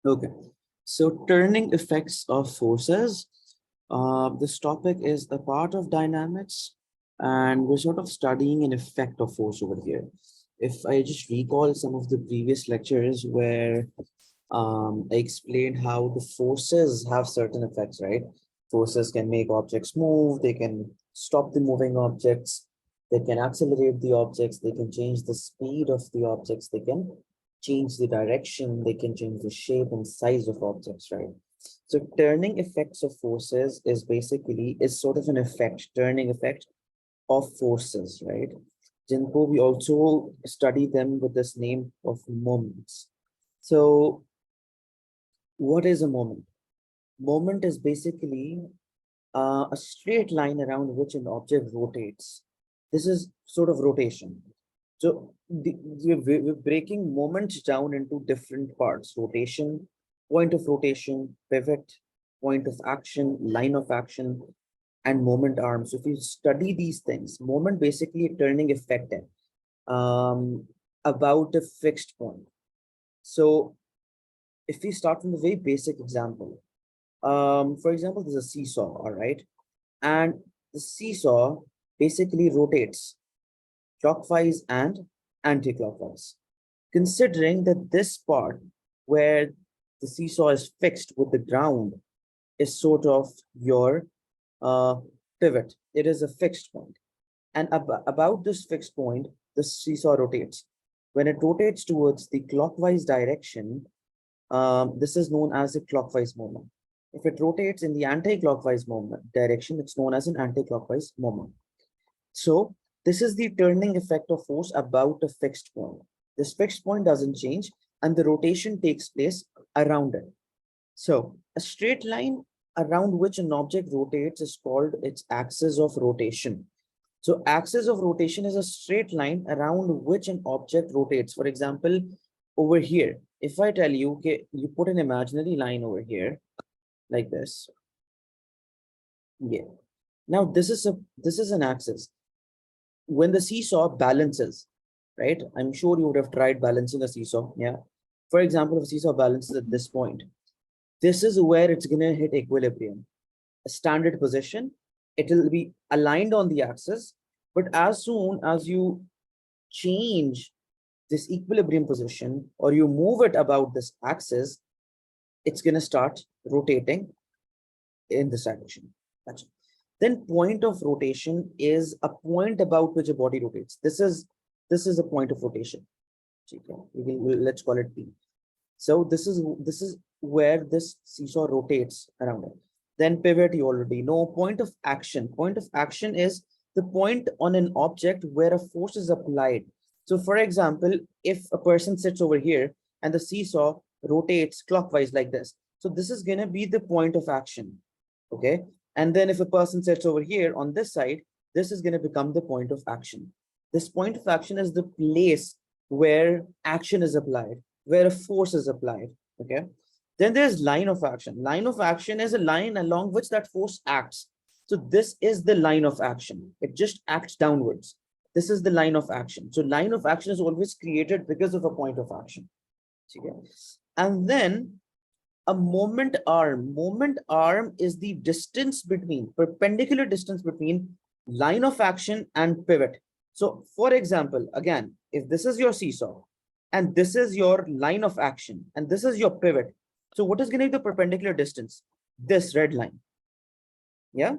Okay, so turning effects of forces. This topic is a part of dynamics, and we're sort of studying an effect of force over here. If I just recall some of the previous lectures where I explained how the forces have certain effects, right? Forces can make objects move, they can stop the moving objects, they can accelerate the objects, they can change the speed of the objects, they can change the direction, they can change the shape and size of objects, right? So turning effects of forces is sort of an effect, turning effect of forces, right? Jinko, we also study them with this name of moments. So what is a moment? Moment is basically a straight line around which an object rotates. This is sort of rotation. So we're breaking moments down into different parts: rotation, point of rotation, pivot, point of action, line of action, and moment arm. So if you study these things, moment basically a turning effect about a fixed point. So if we start from the very basic example, for example, there's a seesaw, all right? And the seesaw basically rotates clockwise and anti-clockwise. Considering that this part where the seesaw is fixed with the ground is sort of your uh, pivot. It is a fixed point. And about this fixed point, the seesaw rotates. When it rotates towards the clockwise direction, this is known as a clockwise moment. If it rotates in the anti-clockwise moment direction, it's known as an anti-clockwise moment. So this is the turning effect of force about a fixed point. This fixed point doesn't change and the rotation takes place around it. So a straight line around which an object rotates is called its axis of rotation. So axis of rotation is a straight line around which an object rotates. For example, over here, if I tell you, okay, you put an imaginary line over here like this. Yeah. Now this is an axis. When the seesaw balances, right? I'm sure you would have tried balancing a seesaw. Yeah. For example, if a seesaw balances at this point, this is where it's gonna hit equilibrium, a standard position. It will be aligned on the axis, but as soon as you change this equilibrium position or you move it about this axis, it's going to start rotating in this direction. That's it. Then point of rotation is a point about which a body rotates. This is a point of rotation. Let's call it P. So this is where this seesaw rotates around it. Then pivot, you already know. Point of action. Point of action is the point on an object where a force is applied. So for example, if a person sits over here and the seesaw rotates clockwise like this, so this is going to be the point of action. Okay. And then if a person sits over here on this side, this is going to become the point of action. This point of action is the place where action is applied, where a force is applied. Okay. Then there's line of action. Line of action is a line along which that force acts. So this is the line of action. It just acts downwards. This is the line of action. So line of action is always created because of a point of action. Okay. And then a moment arm. Moment arm is the distance between, perpendicular distance between line of action and pivot. So for example, again, if this is your seesaw and this is your line of action and this is your pivot, so what is going to be the perpendicular distance? This red line. Yeah.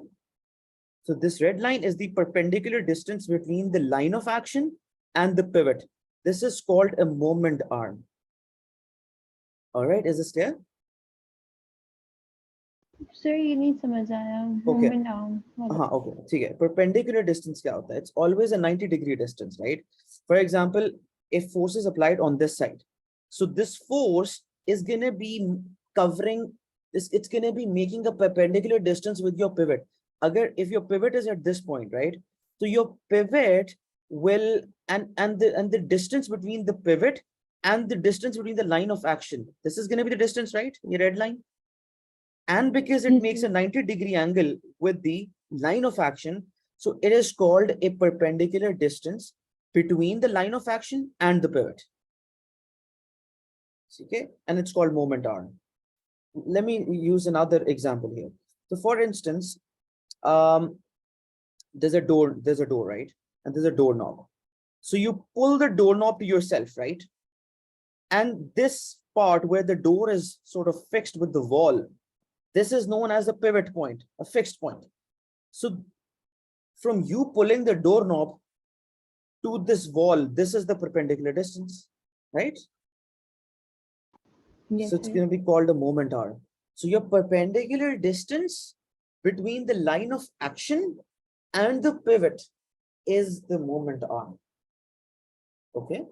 So this red line is the perpendicular distance between the line of action and the pivot. This is called a moment arm. All right, is this clear? Sir ये नहीं समझ आया Okay. Moment arm हाँ, okay, ठीक है. Perpendicular distance क्या होता है? It's always a 90-degree distance, right? For example, if force is applied on this side, so this force is gonna be covering this. It's gonna be making a perpendicular distance with your pivot. Agar if your pivot is at this point, right? So your pivot will and the distance between the pivot and the distance between the line of action. This is gonna be the distance, right? Your red line. And because it makes a 90-degree angle with the line of action, so it is called a perpendicular distance between the line of action and the pivot. Okay, and it's called moment arm. Let me use another example here. So for instance, there's a door, right? And there's a doorknob. So you pull the doorknob to yourself, right? And this part where the door is sort of fixed with the wall, this is known as a pivot point, a fixed point. So from you pulling the doorknob to this wall, this is the perpendicular distance, right? Yes, So it's sir. going to be called a moment arm. So your perpendicular distance between the line of action and the pivot is the moment arm. Okay.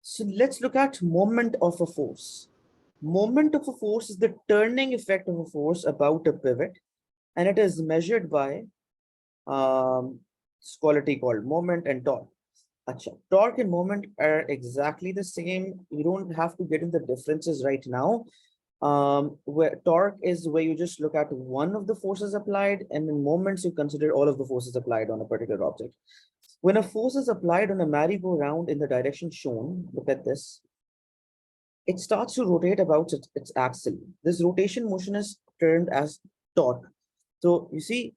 So let's look at moment of a force. Moment of a force is the turning effect of a force about a pivot, and it is measured by this quality called moment and torque. Achha, torque and moment are exactly the same. You don't have to get in the differences right now. Where torque is where you just look at one of the forces applied, and in moments you consider all of the forces applied on a particular object. When a force is applied on a merry-go-round in the direction shown, look at this, it starts to rotate about its axle. This rotation motion is termed as torque. So you see,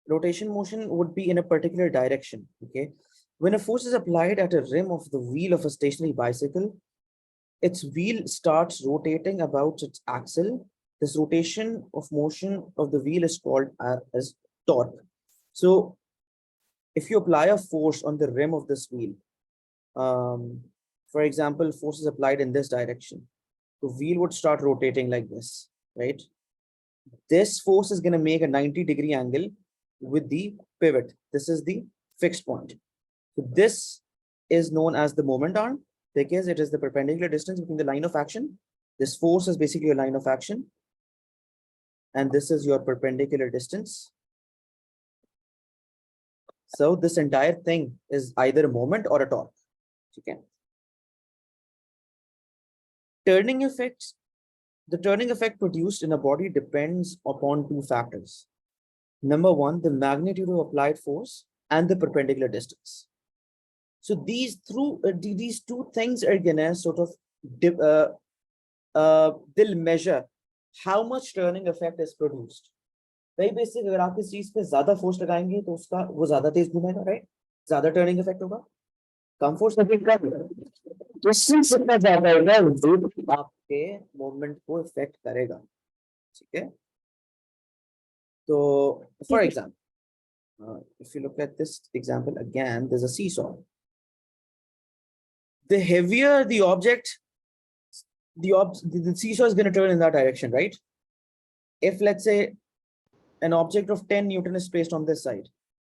rotation motion would be in a particular direction. Okay, when a force is applied at a rim of the wheel of a stationary bicycle, its wheel starts rotating about its axle. This rotation of motion of the wheel is called as torque. So if you apply a force on the rim of this wheel, for example, force is applied in this direction, the wheel would start rotating like this, right? This force is going to make a 90-degree angle with the pivot. This is the fixed point. So this is known as the moment arm because it is the perpendicular distance between the line of action. This force is basically a line of action. And this is your perpendicular distance. So this entire thing is either a moment or a torque. Okay. Turning effects. The turning effect produced in a body depends upon two factors. Number one, the magnitude of applied force and the perpendicular distance. So these two things are gonna sort of they'll measure how much turning effect is produced. Very basic, अगर आप इस चीज पे ज्यादा force लगाएंगे तो उसका वो ज्यादा तेज घूमेगा, राइट? ज्यादा टर्निंग इफेक्ट होगा, कम फोर्स लगेगा, डिस्टेंस जितना ज्यादा होगा वो आपके मोमेंट को इफेक्ट करेगा, ठीक है? So for example, if you look at this example again, there's a seesaw. The heavier the object, the seesaw is going to turn in that direction, right? If let's say an object of 10 Newton is placed on this side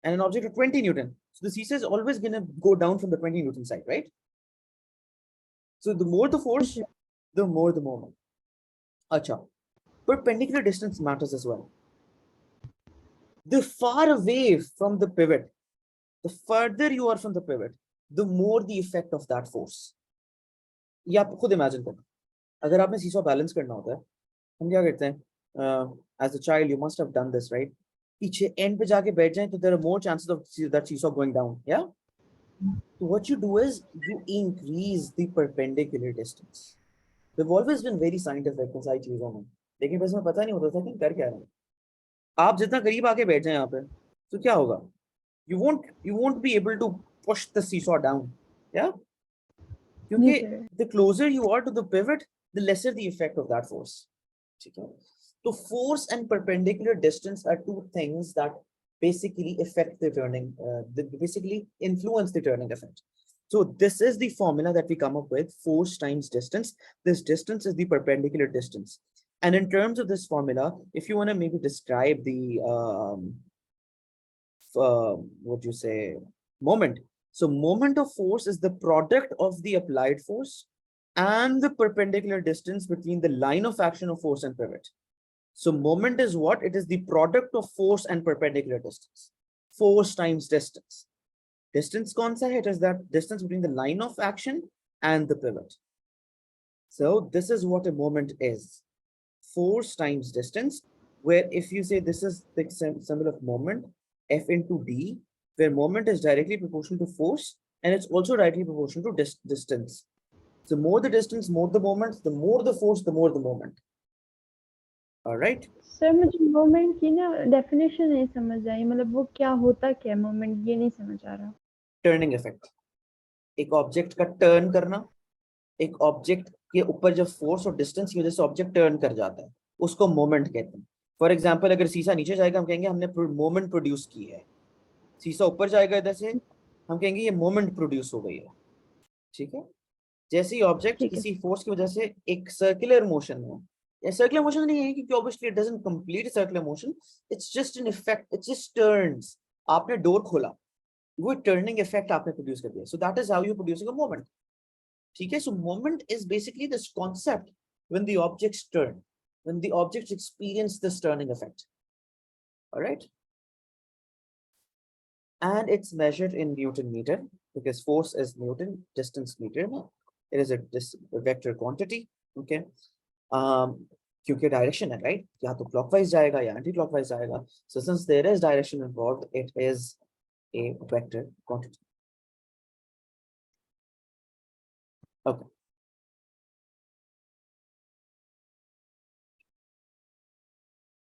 and an object of 20 Newton, so the seesaw is always going to go down from the 20 Newton side, right? So the more the force, the more the moment. Acha. Perpendicular distance matters as well. The far away from the pivot, the further you are from the pivot, the more the effect of that force. ये आप खुद imagine करो. अगर आपने seesaw balance करना होता है, हम क्या करते हैं? As a child, you must have done this, right? पीछे end पे जाके बैठ जाएं तो there are more chances of that seesaw going down. Yeah. So what you do is you increase the perpendicular distance. We've always been very scientific in सारी चीजों में, लेकिन बस हमें पता नहीं होता था कि कर क्या रहे हैं. आप जितना करीब आके बैठ जाएं यहाँ पे, तो क्या होगा? You won't be able to push the seesaw down. Yeah. क्योंकि the closer you are to the pivot, the lesser the effect of that force. So force and perpendicular distance are two things that basically affect the turning, basically influence the turning effect. So this is the formula that we come up with: force times distance. This distance is the perpendicular distance. And in terms of this formula, if you want to maybe describe the what you say, moment. So moment of force is the product of the applied force and the perpendicular distance between the line of action of force and pivot. So moment is what? It is the product of force and perpendicular distance. Force times distance. Distance kaun sa hai? It is that distance between the line of action and the pivot. So this is what a moment is. Force times distance, where if you say this is the symbol of moment, F into D, where moment is directly proportional to force and it's also directly proportional to distance. So more the distance, more the moment, the more the force, the more the moment. All right. Sir मुझे moment की ना definition नहीं समझ आई, मतलब वो क्या होता क्या है मोमेंट, ये नहीं समझ आ रहा। टर्निंग इफेक्ट, एक ऑब्जेक्ट का टर्न करना, एक ऑब्जेक्ट के ऊपर जब फोर्स और डिस्टेंस की वजह से ऑब्जेक्ट टर्न कर जाता है, उसको मोमेंट कहते हैं। फॉर एग्जाम्पल, अगर शीशा नीचे जाएगा हम कहेंगे हमने मोमेंट प्रोड्यूस की है। शीशा ऊपर जाएगा इधर से, हम कहेंगे ये मोमेंट प्रोड्यूस हो गई है। ठीक है। जैसे ही ऑब्जेक्ट ठीक है। किसी फोर्स की वजह से एक सर्कुलर मोशन में, या सर्कुलर मोशन नहीं है क्योंकि obviously it doesn't complete circular motion, it's just an effect, it just turns. आपने डोर खोला, वो टर्निंग इफेक्ट आपने प्रोड्यूस कर दिया, so that is how you producing a moment. ठीक है। सो moment is basically this concept when the objects turn, when the objects experience this turning effect. Alright, and it's measured in Newton meter because force is Newton, distance meter. It is a vector quantity. Okay. क्योंकि direction है, right, या तो clockwise जाएगा या anti clockwise जाएगा। So since there is direction involved, it is a vector quantity. Okay.